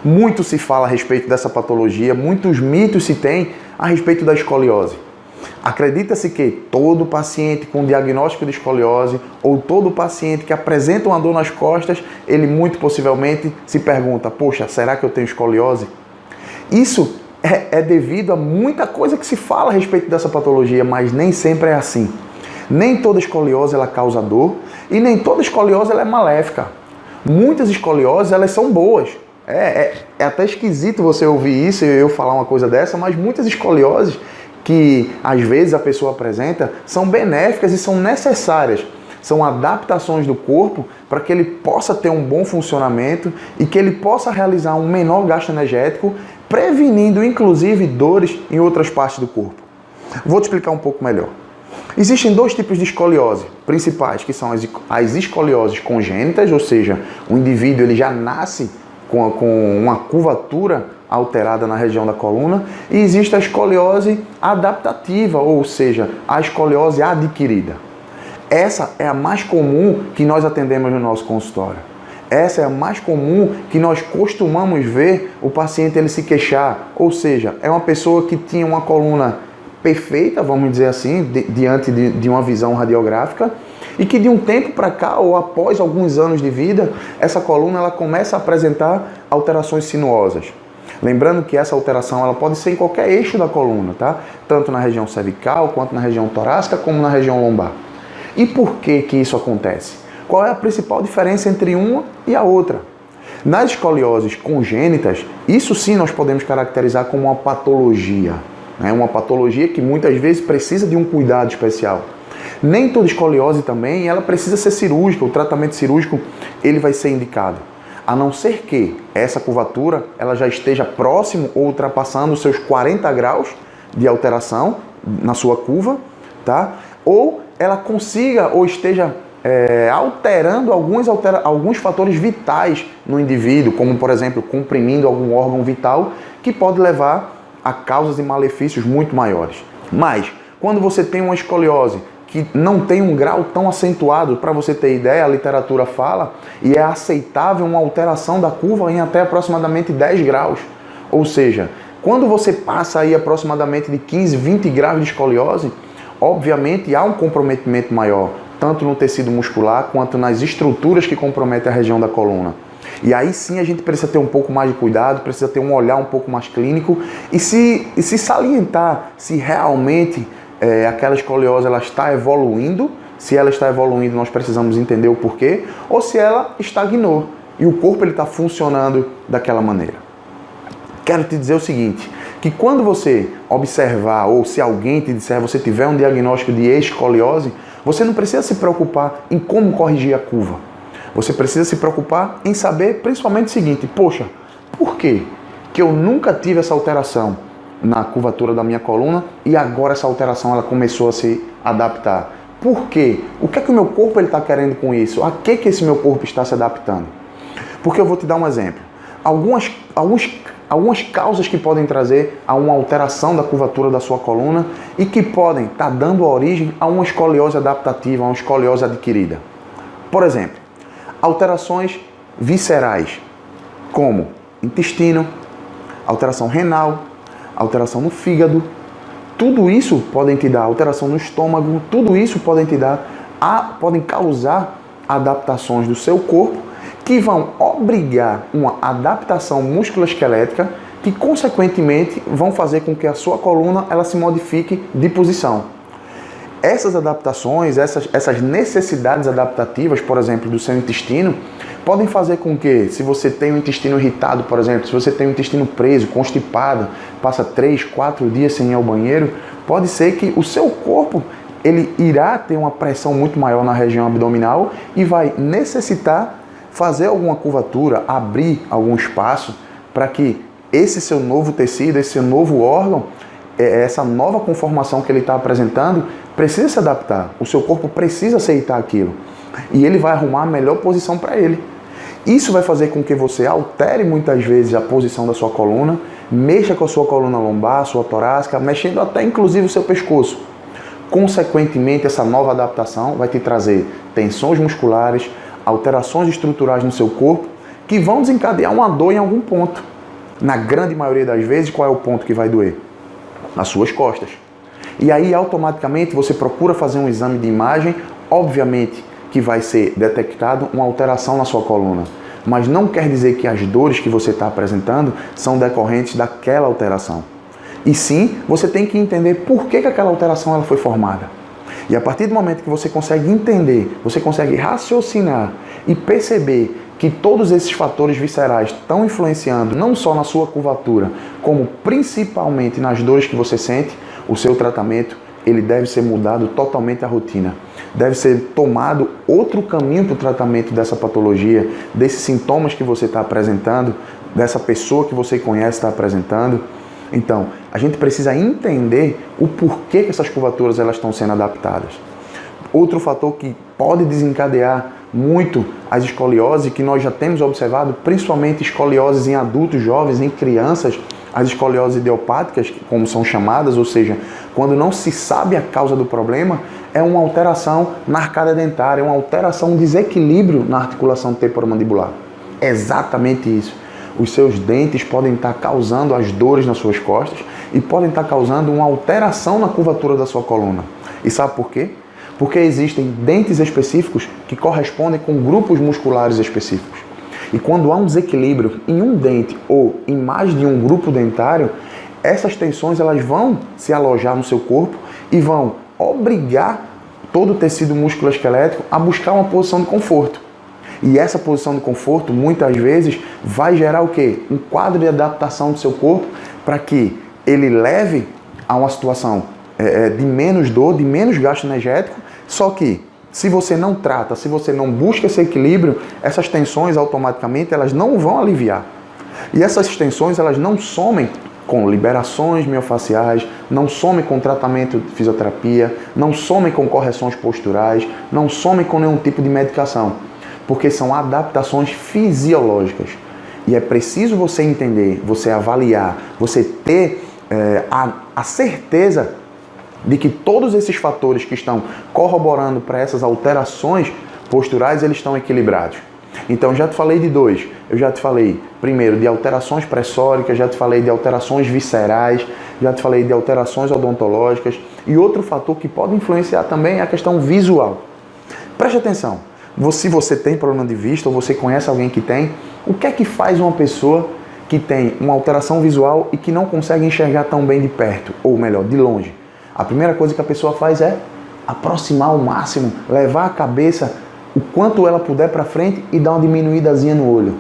Muito se fala a respeito dessa patologia, muitos mitos se tem a respeito da escoliose. Acredita-se que todo paciente com diagnóstico de escoliose ou todo paciente que apresenta uma dor nas costas, ele muito possivelmente se pergunta, poxa, será que eu tenho escoliose? Isso é devido a muita coisa que se fala a respeito dessa patologia, mas nem sempre é assim. Nem toda escoliose ela causa dor e nem toda escoliose ela é maléfica. Muitas escolioses elas são boas. É até esquisito você ouvir isso e eu falar uma coisa dessa, mas muitas escolioses que às vezes a pessoa apresenta são benéficas e são necessárias. São adaptações do corpo para que ele possa ter um bom funcionamento e que ele possa realizar um menor gasto energético, prevenindo inclusive dores em outras partes do corpo. Vou te explicar um pouco melhor. Existem dois tipos de escoliose principais, que são as escolioses congênitas, ou seja, o indivíduo ele já nasce com uma curvatura alterada na região da coluna, e existe a escoliose adaptativa, ou seja, a escoliose adquirida. Essa é a mais comum que nós atendemos no nosso consultório. Essa é a mais comum que nós costumamos ver o paciente ele se queixar, ou seja, é uma pessoa que tinha uma coluna perfeita, vamos dizer assim, diante de uma visão radiográfica, e que de um tempo para cá, ou após alguns anos de vida, essa coluna ela começa a apresentar alterações sinuosas. Lembrando que essa alteração ela pode ser em qualquer eixo da coluna, tá? Tanto na região cervical, quanto na região torácica, como na região lombar. E por que isso acontece? Qual é a principal diferença entre uma e a outra? Nas escolioses congênitas, isso sim nós podemos caracterizar como uma patologia. É uma patologia que muitas vezes precisa de um cuidado especial. Nem toda escoliose também, ela precisa ser cirúrgica, o tratamento cirúrgico ele vai ser indicado. A não ser que essa curvatura ela já esteja próximo ou ultrapassando os seus 40 graus de alteração na sua curva, tá? Ou ela consiga ou esteja alterando alguns fatores vitais no indivíduo, como por exemplo, comprimindo algum órgão vital, que pode levar a causas e malefícios muito maiores. Mas, quando você tem uma escoliose que não tem um grau tão acentuado, para você ter ideia, a literatura fala, e é aceitável uma alteração da curva em até aproximadamente 10 graus. Ou seja, quando você passa aí aproximadamente de 15, 20 graus de escoliose, obviamente há um comprometimento maior, tanto no tecido muscular quanto nas estruturas que comprometem a região da coluna. E aí sim a gente precisa ter um pouco mais de cuidado, precisa ter um olhar um pouco mais clínico e se salientar se realmente aquela escoliose ela está evoluindo. Se ela está evoluindo, nós precisamos entender o porquê, ou se ela estagnou e o corpo está funcionando daquela maneira. Quero te dizer o seguinte, que quando você observar, ou se alguém te disser, você tiver um diagnóstico de escoliose, você não precisa se preocupar em como corrigir a curva. Você precisa se preocupar em saber principalmente o seguinte, poxa, por que eu nunca tive essa alteração na curvatura da minha coluna e agora essa alteração ela começou a se adaptar? Por quê? O que é que o meu corpo está querendo com isso? A que esse meu corpo está se adaptando? Porque eu vou te dar um exemplo. Algumas causas que podem trazer a uma alteração da curvatura da sua coluna e que podem estar dando origem a uma escoliose adaptativa, a uma escoliose adquirida. Por exemplo, alterações viscerais, como intestino, alteração renal, alteração no fígado, tudo isso podem te dar, alteração no estômago, tudo isso podem causar adaptações do seu corpo que vão obrigar uma adaptação musculoesquelética que, consequentemente, vão fazer com que a sua coluna ela se modifique de posição. Essas adaptações, essas necessidades adaptativas, por exemplo, do seu intestino, podem fazer com que, se você tem o intestino irritado, por exemplo, se você tem o intestino preso, constipado, passa 3, 4 dias sem ir ao banheiro, pode ser que o seu corpo ele irá ter uma pressão muito maior na região abdominal e vai necessitar fazer alguma curvatura, abrir algum espaço para que esse seu novo tecido, esse seu novo órgão, essa nova conformação que ele está apresentando, precisa se adaptar. O seu corpo precisa aceitar aquilo. E ele vai arrumar a melhor posição para ele. Isso vai fazer com que você altere muitas vezes a posição da sua coluna, mexa com a sua coluna lombar, a sua torácica, mexendo até inclusive o seu pescoço. Consequentemente, essa nova adaptação vai te trazer tensões musculares, alterações estruturais no seu corpo, que vão desencadear uma dor em algum ponto. Na grande maioria das vezes, qual é o ponto que vai doer? Nas suas costas. E aí, automaticamente, você procura fazer um exame de imagem, obviamente que vai ser detectado uma alteração na sua coluna. Mas não quer dizer que as dores que você está apresentando são decorrentes daquela alteração. E sim, você tem que entender por que aquela alteração ela foi formada. E a partir do momento que você consegue entender, você consegue raciocinar e perceber que todos esses fatores viscerais estão influenciando não só na sua curvatura, como principalmente nas dores que você sente, o seu tratamento ele deve ser mudado totalmente a rotina. Deve ser tomado outro caminho para o tratamento dessa patologia, desses sintomas que você está apresentando, dessa pessoa que você conhece está apresentando. Então, a gente precisa entender o porquê que essas curvaturas elas estão sendo adaptadas. Outro fator que pode desencadear muito as escolioses, que nós já temos observado, principalmente escolioses em adultos jovens, em crianças, as escolioses idiopáticas, como são chamadas, ou seja, quando não se sabe a causa do problema, é uma alteração na arcada dentária, é uma alteração, um desequilíbrio na articulação temporomandibular. É exatamente isso. Os seus dentes podem estar causando as dores nas suas costas e podem estar causando uma alteração na curvatura da sua coluna. E sabe por quê? Porque existem dentes específicos que correspondem com grupos musculares específicos. E quando há um desequilíbrio em um dente ou em mais de um grupo dentário, essas tensões elas vão se alojar no seu corpo e vão obrigar todo o tecido musculoesquelético a buscar uma posição de conforto. E essa posição de conforto, muitas vezes, vai gerar o quê? Um quadro de adaptação do seu corpo para que ele leve a uma situação de menos dor, de menos gasto energético, só que se você não trata, se você não busca esse equilíbrio, essas tensões automaticamente elas não vão aliviar. E essas tensões elas não somem com liberações miofaciais, não somem com tratamento de fisioterapia, não somem com correções posturais, não somem com nenhum tipo de medicação, porque são adaptações fisiológicas. E é preciso você entender, você avaliar, você ter a certeza de que todos esses fatores que estão corroborando para essas alterações posturais, eles estão equilibrados. Então, já te falei de dois. Eu já te falei, primeiro, de alterações pressóricas, já te falei de alterações viscerais, já te falei de alterações odontológicas. E outro fator que pode influenciar também é a questão visual. Preste atenção. Se você tem problema de vista ou você conhece alguém que tem, o que é que faz uma pessoa que tem uma alteração visual e que não consegue enxergar tão bem de perto, ou melhor, de longe? A primeira coisa que a pessoa faz é aproximar ao máximo, levar a cabeça o quanto ela puder para frente e dar uma diminuídazinha no olho.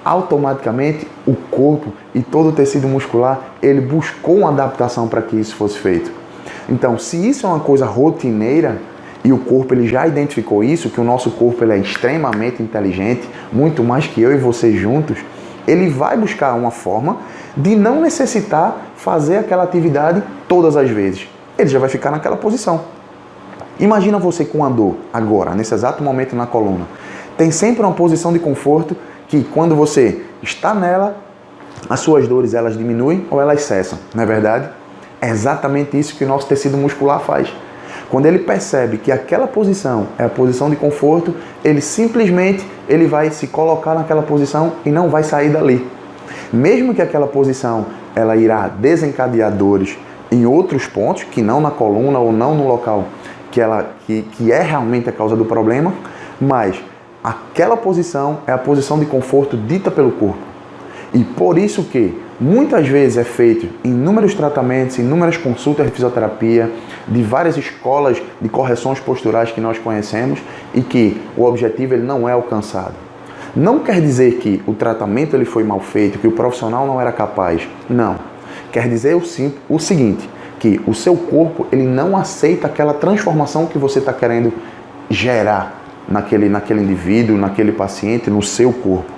Automaticamente, o corpo e todo o tecido muscular, ele buscou uma adaptação para que isso fosse feito. Então, se isso é uma coisa rotineira e o corpo ele já identificou isso, que o nosso corpo ele é extremamente inteligente, muito mais que eu e você juntos, ele vai buscar uma forma de não necessitar fazer aquela atividade todas as vezes. Ele já vai ficar naquela posição. Imagina você com a dor agora, nesse exato momento na coluna. Tem sempre uma posição de conforto que quando você está nela, as suas dores elas diminuem ou elas cessam, não é verdade? É exatamente isso que o nosso tecido muscular faz. Quando ele percebe que aquela posição é a posição de conforto, ele simplesmente vai se colocar naquela posição e não vai sair dali. Mesmo que aquela posição ela irá desencadear dores em outros pontos, que não na coluna ou não no local que é realmente a causa do problema, mas aquela posição é a posição de conforto dita pelo corpo. E por isso que muitas vezes é feito inúmeros tratamentos, inúmeras consultas de fisioterapia, de várias escolas de correções posturais que nós conhecemos e que o objetivo ele não é alcançado. Não quer dizer que o tratamento ele foi mal feito, que o profissional não era capaz. Não. Quer dizer o seguinte, que o seu corpo ele não aceita aquela transformação que você está querendo gerar naquele indivíduo, naquele paciente, no seu corpo.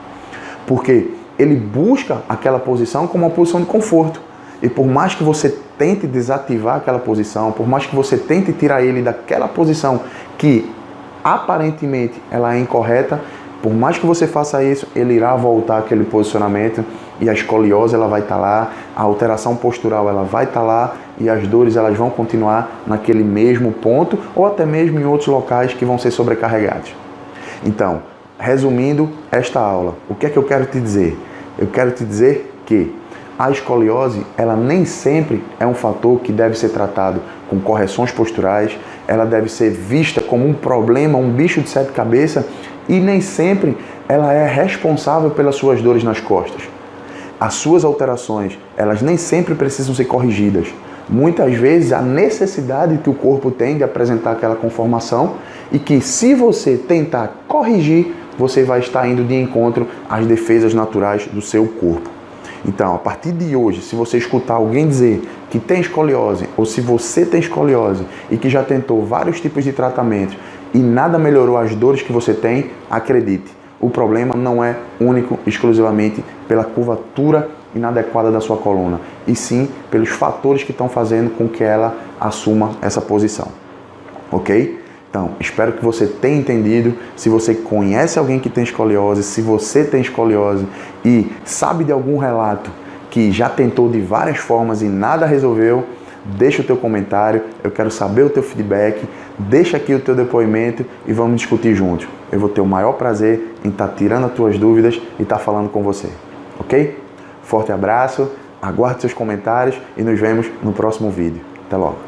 Porque ele busca aquela posição como uma posição de conforto. E por mais que você tente desativar aquela posição, por mais que você tente tirar ele daquela posição que aparentemente ela é incorreta, por mais que você faça isso, ele irá voltar àquele posicionamento e a escoliose ela vai estar lá, a alteração postural ela vai estar lá e as dores elas vão continuar naquele mesmo ponto ou até mesmo em outros locais que vão ser sobrecarregados. Então, resumindo esta aula, o que é que eu quero te dizer? Eu quero te dizer que a escoliose, ela nem sempre é um fator que deve ser tratado com correções posturais, ela deve ser vista como um problema, um bicho de sete cabeças, e nem sempre ela é responsável pelas suas dores nas costas. As suas alterações, elas nem sempre precisam ser corrigidas. Muitas vezes a necessidade que o corpo tem de apresentar aquela conformação e que, se você tentar corrigir, você vai estar indo de encontro às defesas naturais do seu corpo. Então, a partir de hoje, se você escutar alguém dizer que tem escoliose, ou se você tem escoliose e que já tentou vários tipos de tratamentos e nada melhorou as dores que você tem, acredite, o problema não é único, exclusivamente pela curvatura inadequada da sua coluna, e sim pelos fatores que estão fazendo com que ela assuma essa posição. Ok? Então, espero que você tenha entendido. Se você conhece alguém que tem escoliose, se você tem escoliose e sabe de algum relato que já tentou de várias formas e nada resolveu, deixa o teu comentário, eu quero saber o teu feedback, deixa aqui o teu depoimento e vamos discutir juntos. Eu vou ter o maior prazer em estar tirando as tuas dúvidas e estar falando com você, ok? Forte abraço, aguarde seus comentários e nos vemos no próximo vídeo. Até logo!